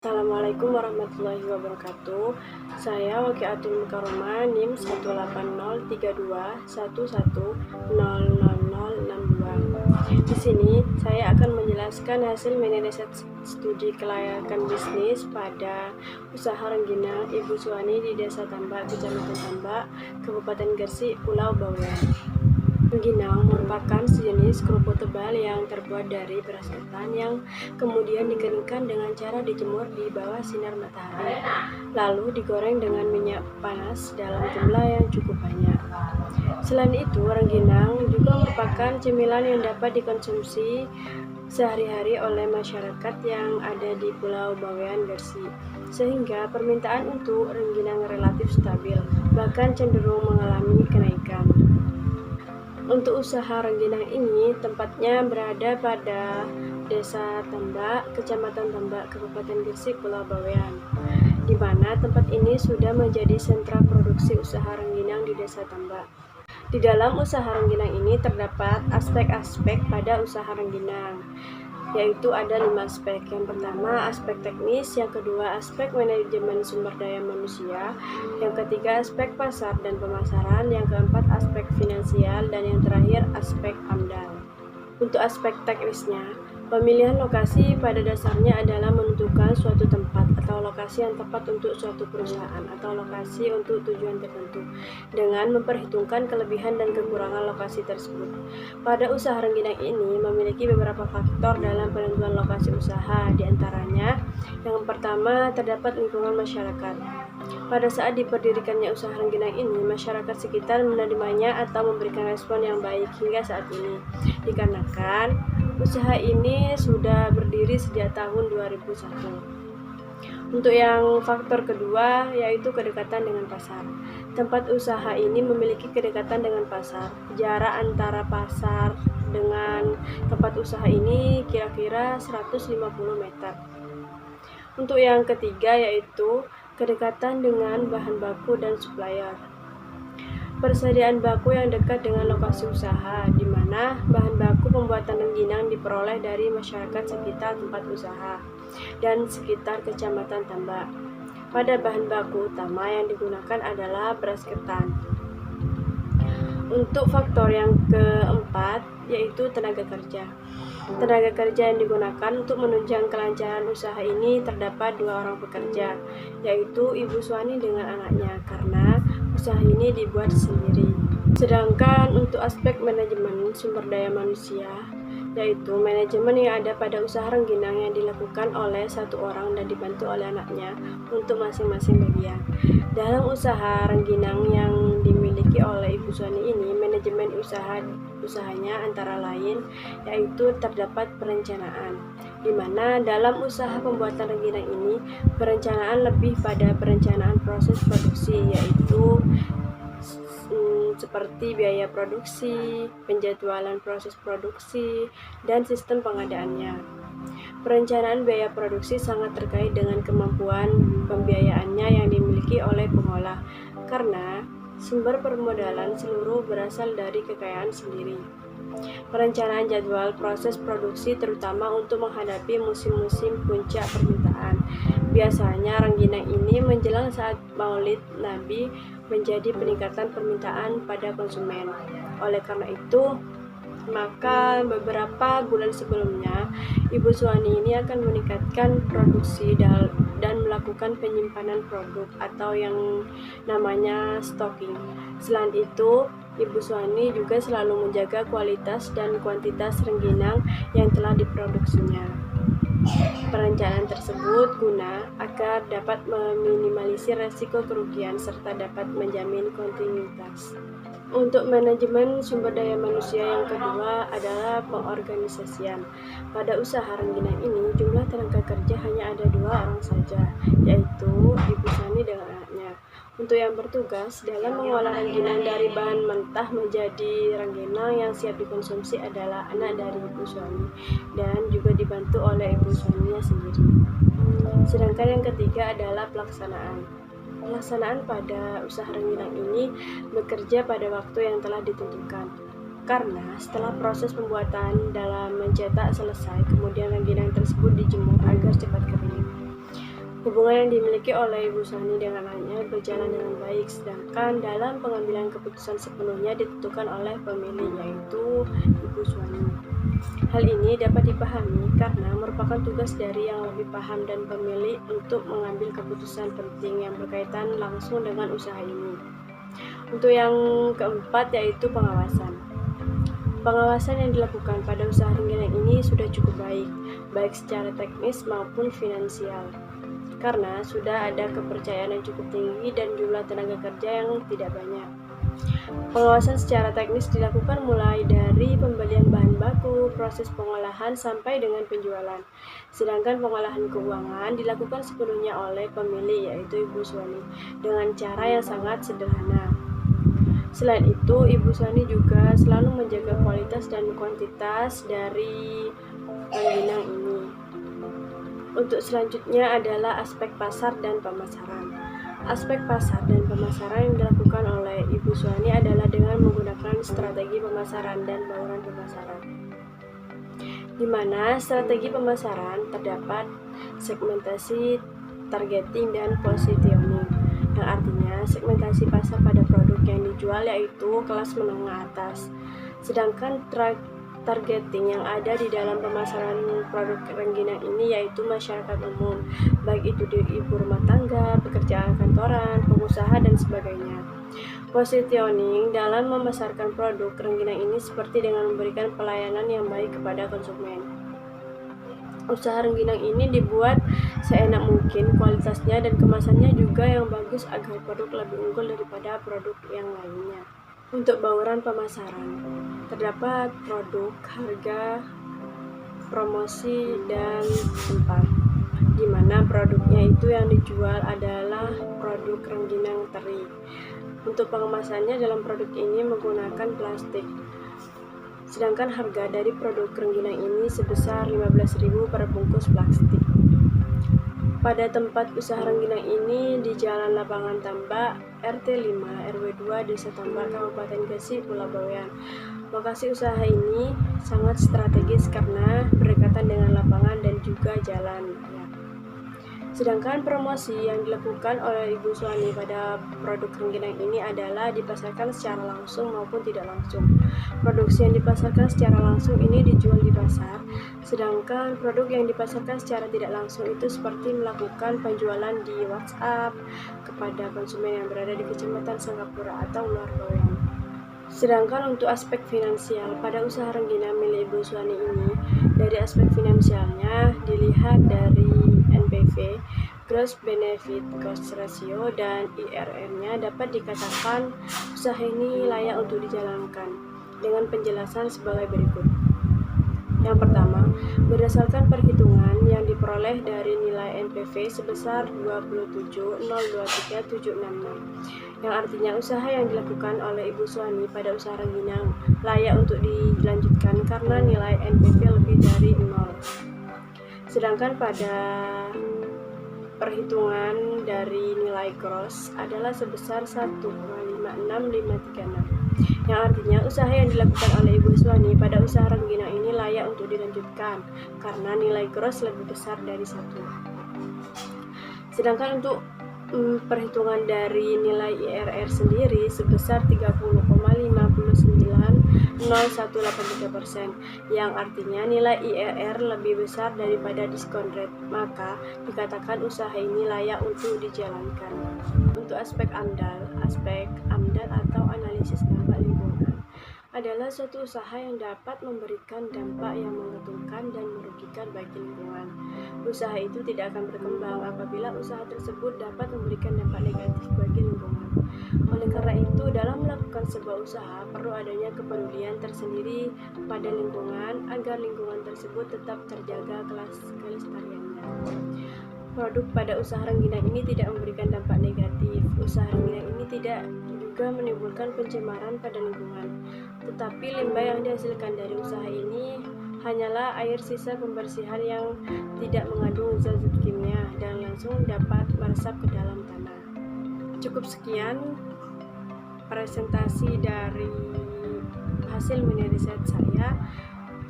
Assalamualaikum warahmatullahi wabarakatuh. Saya Waqiatul Mukarramah NIM 1803211000062. Di sini saya akan menjelaskan hasil mini riset studi kelayakan bisnis pada usaha rengginang Ibu Suwani di Desa Tambak, Kecamatan Tambak, Kabupaten Gresik, Pulau Bawean. Rengginang merupakan sejenis kerupuk tebal yang terbuat dari beras ketan yang kemudian dikeringkan dengan cara dijemur di bawah sinar matahari, lalu digoreng dengan minyak panas dalam jumlah yang cukup banyak. Selain itu, rengginang juga merupakan cemilan yang dapat dikonsumsi sehari-hari oleh masyarakat yang ada di Pulau Bawean, Gresik, sehingga permintaan untuk rengginang relatif stabil, bahkan cenderung mengalami kenaikan. Untuk usaha rengginang ini tempatnya berada pada Desa Tambak, Kecamatan Tambak, Kabupaten Gresik, Pulau Bawean, di mana tempat ini sudah menjadi sentra produksi usaha rengginang di Desa Tambak. Di dalam usaha rengginang ini terdapat aspek-aspek pada usaha rengginang, yaitu ada 5 aspek. Yang pertama, aspek teknis, yang kedua, aspek manajemen sumber daya manusia, yang ketiga, aspek pasar dan pemasaran, yang keempat, aspek finansial, dan yang terakhir, aspek AMDAL. Untuk aspek teknisnya, pemilihan lokasi pada dasarnya adalah menentukan suatu tempat atau lokasi yang tepat untuk suatu perusahaan atau lokasi untuk tujuan tertentu dengan memperhitungkan kelebihan dan kekurangan lokasi tersebut. Pada usaha rengginang ini memiliki beberapa faktor dalam penentuan lokasi usaha, diantaranya yang pertama terdapat lingkungan masyarakat. Pada saat diperdirikannya usaha rengginang ini, masyarakat sekitar menerimanya atau memberikan respon yang baik hingga saat ini, dikarenakan usaha ini sudah berdiri sejak tahun 2001. Untuk yang faktor kedua, yaitu kedekatan dengan pasar. Tempat usaha ini memiliki kedekatan dengan pasar. Jarak antara pasar dengan tempat usaha ini kira-kira 150 meter. Untuk yang ketiga, yaitu kedekatan dengan bahan baku dan supplier. Persediaan baku yang dekat dengan lokasi usaha, di mana bahan baku pembuatan rengginang diperoleh dari masyarakat sekitar tempat usaha dan sekitar Kecamatan Tambak. Pada bahan baku utama yang digunakan adalah beras ketan. Untuk faktor yang keempat, yaitu tenaga kerja. Tenaga kerja yang digunakan untuk menunjang kelancaran usaha ini terdapat 2 orang pekerja, yaitu Ibu Suwani dengan anaknya, karena usaha ini dibuat sendiri. Sedangkan untuk aspek manajemen sumber daya manusia, yaitu manajemen yang ada pada usaha rengginang yang dilakukan oleh 1 orang dan dibantu oleh anaknya untuk masing-masing bagian. Dalam usaha rengginang yang dimiliki oleh Ibu Suwani ini, manajemen usahanya antara lain yaitu terdapat perencanaan, di mana dalam usaha pembuatan rengginang ini perencanaan lebih pada perencanaan proses produksi, yaitu seperti biaya produksi, penjadwalan proses produksi, dan sistem pengadaannya. Perencanaan biaya produksi sangat terkait dengan kemampuan pembiayaannya yang dimiliki oleh pengolah, karena sumber permodalan seluruh berasal dari kekayaan sendiri. Perencanaan jadwal proses produksi terutama untuk menghadapi musim-musim puncak permintaan. Biasanya rengginang ini menjelang saat Maulid Nabi menjadi peningkatan permintaan pada konsumen. Oleh karena itu, maka beberapa bulan sebelumnya Ibu Suwani ini akan meningkatkan produksi dan melakukan penyimpanan produk atau yang namanya stocking. Selain itu, Ibu Suwani juga selalu menjaga kualitas dan kuantitas rengginang yang telah diproduksinya. Perencanaan tersebut guna agar dapat meminimalisir resiko kerugian serta dapat menjamin kontinuitas. Untuk manajemen sumber daya manusia yang kedua adalah pengorganisasian. Pada usaha rengginang ini jumlah tenaga kerja hanya ada 2 orang saja, yaitu Ibu Suwani dengan anaknya. Untuk yang bertugas dalam mengolah rengginang dari bahan mentah menjadi rengginang yang siap dikonsumsi adalah anak dari Ibu Suwani dan juga dibantu oleh Ibu Suwaninya sendiri. Sedangkan yang ketiga adalah pelaksanaan. Pelaksanaan pada usaha rengginang ini bekerja pada waktu yang telah ditentukan. Karena setelah proses pembuatan dalam mencetak selesai, kemudian rengginang tersebut dijemur agar cepat kering. Hubungan yang dimiliki oleh Ibu Suwani dengan anaknya berjalan dengan baik, sedangkan dalam pengambilan keputusan sepenuhnya ditentukan oleh pemilik, yaitu Ibu Suwani. Hal ini dapat dipahami karena merupakan tugas dari yang lebih paham dan pemilik untuk mengambil keputusan penting yang berkaitan langsung dengan usaha ini. Untuk yang keempat, yaitu pengawasan. Pengawasan yang dilakukan pada usaha rengginang ini sudah cukup baik secara teknis maupun finansial, karena sudah ada kepercayaan yang cukup tinggi dan jumlah tenaga kerja yang tidak banyak. Pengawasan secara teknis dilakukan mulai dari pembelian bahan baku, proses pengolahan, sampai dengan penjualan. Sedangkan pengolahan keuangan dilakukan sepenuhnya oleh pemilik, yaitu Ibu Suwani, dengan cara yang sangat sederhana. Selain itu, Ibu Suwani juga selalu menjaga kualitas dan kuantitas dari rengginang ini. Untuk selanjutnya adalah aspek pasar dan pemasaran. Aspek pasar dan pemasaran yang dilakukan oleh Ibu Suwani adalah dengan menggunakan strategi pemasaran dan bauran pemasaran, di mana strategi pemasaran terdapat segmentasi, targeting, dan positioning, yang artinya segmentasi pasar pada produk yang dijual yaitu kelas menengah atas, sedangkan targeting yang ada di dalam pemasaran produk rengginang ini yaitu masyarakat umum, baik itu di ibu rumah tangga, pekerja kantoran, pengusaha, dan sebagainya. Positioning dalam memasarkan produk rengginang ini seperti dengan memberikan pelayanan yang baik kepada konsumen. Usaha rengginang ini dibuat seenak mungkin, kualitasnya dan kemasannya juga yang bagus agar produk lebih unggul daripada produk yang lainnya. Untuk bauran pemasaran, terdapat produk, harga, promosi, dan tempat, di mana produknya itu yang dijual adalah produk rengginang teri. Untuk pengemasannya dalam produk ini menggunakan plastik. Sedangkan harga dari produk rengginang ini sebesar 15.000 per bungkus plastik. Pada tempat usaha rengginang ini di Jalan Lapangan Tambak, RT 5 RW 2 Desa Tambak, Kabupaten Gresik, Pulau Bawean. Lokasi usaha ini sangat strategis karena berdekatan dengan lapangan dan juga jalan raya. Sedangkan promosi yang dilakukan oleh Ibu Suwani pada produk rengginang ini adalah dipasarkan secara langsung maupun tidak langsung. Produksi yang dipasarkan secara langsung ini dijual di pasar, sedangkan produk yang dipasarkan secara tidak langsung itu seperti melakukan penjualan di WhatsApp kepada konsumen yang berada di Kecamatan Sangkapura atau luar Bawean. Sedangkan untuk aspek finansial pada usaha rengginang milik Ibu Suwani ini, dari aspek finansialnya dilihat dari NPV, Gross Benefit Cost Ratio, dan IRR-nya dapat dikatakan usaha ini layak untuk dijalankan dengan penjelasan sebagai berikut. Yang pertama, berdasarkan perhitungan yang diperoleh dari nilai NPV sebesar 27,023766, yang artinya usaha yang dilakukan oleh Ibu Suwani pada usaha rengginang layak untuk dilanjutkan karena nilai NPV lebih dari 0. Sedangkan pada perhitungan dari nilai gross adalah sebesar 1,56536, yang artinya usaha yang dilakukan oleh Ibu Suwani pada usaha rengginang ini layak untuk dilanjutkan karena nilai gross lebih besar dari 1. Sedangkan untuk perhitungan dari nilai IRR sendiri sebesar 30,590183%, yang artinya nilai IRR lebih besar daripada diskon rate, maka dikatakan usaha ini layak untuk dijalankan. Untuk aspek AMDAL atau analisis dampak lingkungan adalah suatu usaha yang dapat memberikan dampak yang menguntungkan dan merugikan bagi lingkungan. Usaha itu tidak akan berkembang apabila usaha tersebut dapat memberikan dampak negatif bagi lingkungan. Oleh karena itu, dalam melakukan sebuah usaha perlu adanya kepedulian tersendiri pada lingkungan agar lingkungan tersebut tetap terjaga kelestariannya. Produk pada usaha rengginang ini tidak memberikan dampak negatif. Usaha rengginang ini tidak juga menimbulkan pencemaran pada lingkungan, tetapi limbah yang dihasilkan dari usaha ini hanyalah air sisa pembersihan yang tidak mengandung zat-zat kimia dan langsung dapat meresap ke dalam tanah. Cukup sekian presentasi dari hasil mini riset saya.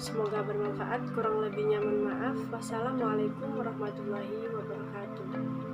Semoga bermanfaat, kurang lebihnya mohon maaf. Wassalamualaikum warahmatullahi wabarakatuh.